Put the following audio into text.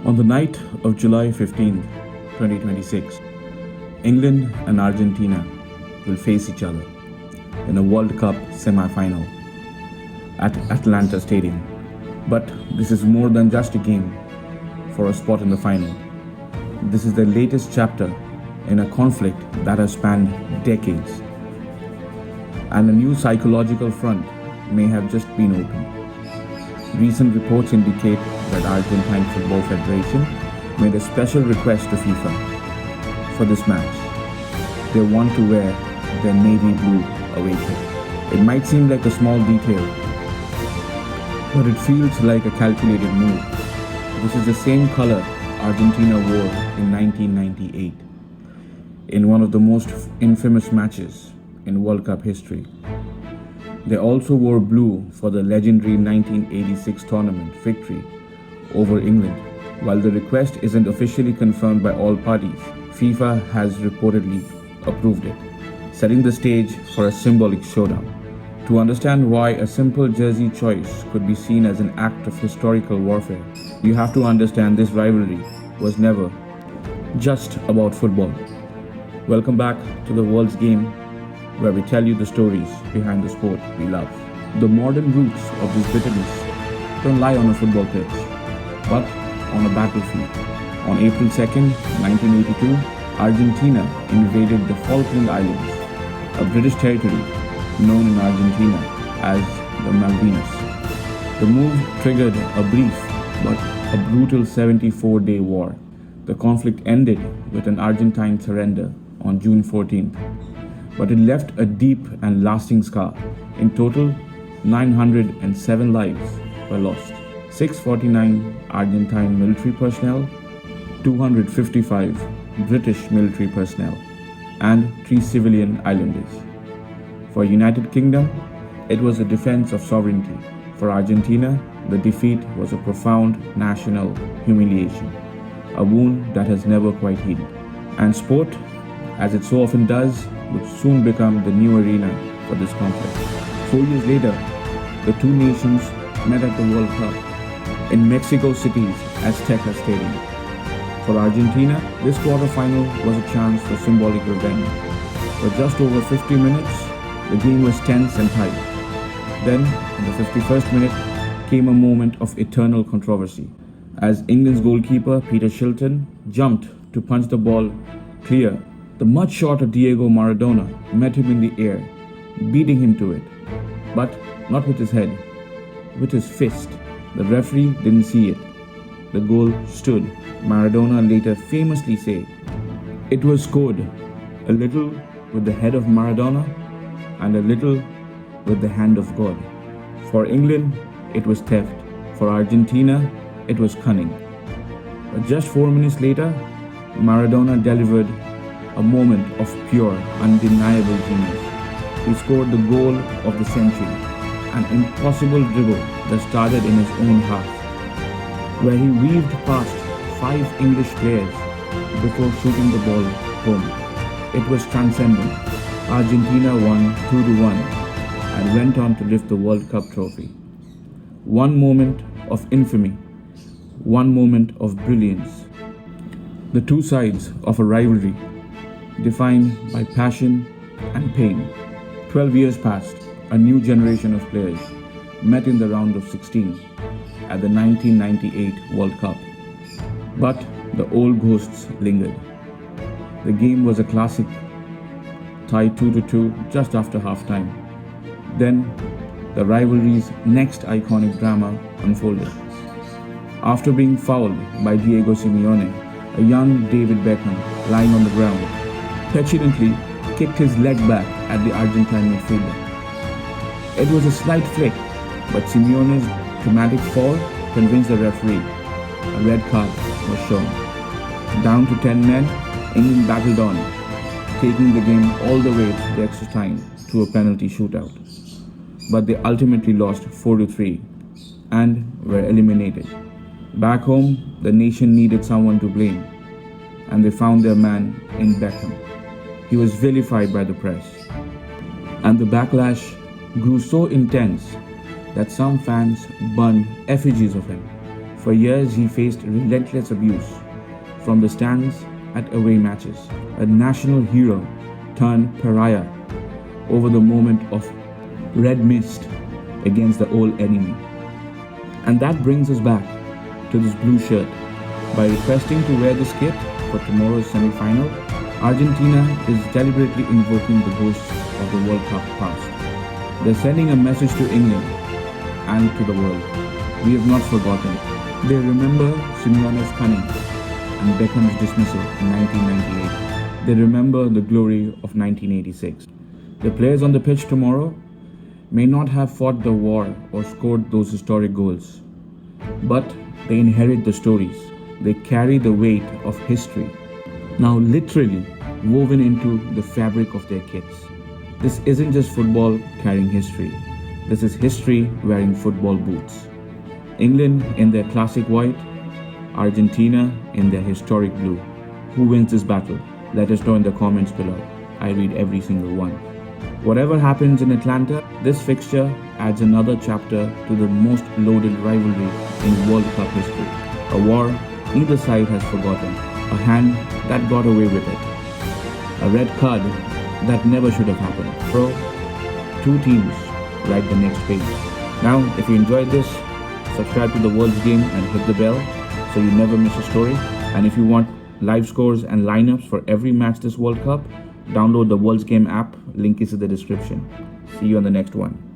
On the night of July 15, 2026, England and Argentina will face each other in a World Cup semi-final at Atlanta Stadium. But this is more than just a game for a spot in the final. This is the latest chapter in a conflict that has spanned decades. And a new psychological front may have just been opened. Recent reports indicate that Argentine Football Federation made a special request to FIFA for this match. They want to wear their navy blue away kit. It might seem like a small detail, but it feels like a calculated move. This is the same color Argentina wore in 1998 in one of the most infamous matches in World Cup history. They also wore blue for the legendary 1986 tournament victory over England. While the request isn't officially confirmed by all parties, FIFA has reportedly approved it, setting the stage for a symbolic showdown. To understand why a simple jersey choice could be seen as an act of historical warfare, you have to understand this rivalry was never just about football. Welcome back to the world's game, where we tell you the stories behind the sport we love. The modern roots of this bitterness don't lie on a football pitch, but on a battlefield. On April 2nd, 1982, Argentina invaded the Falklands Islands, a British territory known in Argentina as the Malvinas. The move triggered a brief but a brutal 74-day war. The conflict ended with an Argentine surrender on June 14th, but it left a deep and lasting scar. In total, 907 lives were lost. 649 Argentine military personnel, 255 British military personnel, and 3 civilian islanders. For United Kingdom, it was a defense of sovereignty. For Argentina, the defeat was a profound national humiliation, a wound that has never quite healed. And sport, as it so often does, would soon become the new arena for this conflict. 4 years later, the two nations met at the World Cup in Mexico City's Azteca Stadium. For Argentina, this quarterfinal was a chance for symbolic revenge. For just over 50 minutes, the game was tense and tight. Then, in the 51st minute, came a moment of eternal controversy, as England's goalkeeper Peter Shilton jumped to punch the ball clear. The much shorter Diego Maradona met him in the air, beating him to it, but not with his head, with his fist. The referee didn't see it. The goal stood. Maradona later famously said, "It was scored, a little with the head of Maradona and a little with the hand of God." For England, it was theft. For Argentina, it was cunning. But just 4 minutes later, Maradona delivered a moment of pure, undeniable genius. He scored the goal of the century, an impossible dribble that started in his own half, where he weaved past 5 English players before shooting the ball home. It was transcendent. Argentina won 2-1 and went on to lift the World Cup trophy. One moment of infamy, one moment of brilliance. The two sides of a rivalry defined by passion and pain. 12 years passed. A new generation of players met in the round of 16 at the 1998 World Cup. But the old ghosts lingered. The game was a classic, tied 2-2 just after halftime. Then, the rivalry's next iconic drama unfolded. After being fouled by Diego Simeone, a young David Beckham, lying on the ground, petulantly kicked his leg back at the Argentine midfielder. It was a slight flick, but Simeone's dramatic fall convinced the referee. A red card was shown. Down to 10 men, England battled on, taking the game all the way to the extra time to a penalty shootout. But they ultimately lost 4-3 and were eliminated. Back home, the nation needed someone to blame, and they found their man in Beckham. He was vilified by the press, and the backlash grew so intense that some fans burned effigies of him. For years, he faced relentless abuse from the stands at away matches, a national hero turned pariah over the moment of red mist against the old enemy. And that brings us back to this blue shirt. By requesting to wear this kit for tomorrow's semi-final, Argentina is deliberately invoking the ghosts of the World Cup past. They're sending a message to England and to the world. We have not forgotten. They remember Simeone's cunning and Beckham's dismissal in 1998. They remember the glory of 1986. The players on the pitch tomorrow may not have fought the war or scored those historic goals, but they inherit the stories. They carry the weight of history, now literally woven into the fabric of their kits. This isn't just football carrying history. This is history wearing football boots. England in their classic white, Argentina in their historic blue. Who wins this battle? Let us know in the comments below. I read every single one. Whatever happens in Atlanta, this fixture adds another chapter to the most loaded rivalry in World Cup history. A war neither side has forgotten. A hand that got away with it. A red card that never should have happened. So, two teams write the next page. Now, if you enjoyed this, subscribe to the World's Game and hit the bell so you never miss a story. And if you want live scores and lineups for every match this World Cup, download the World's Game app. Link is in the description. See you on the next one.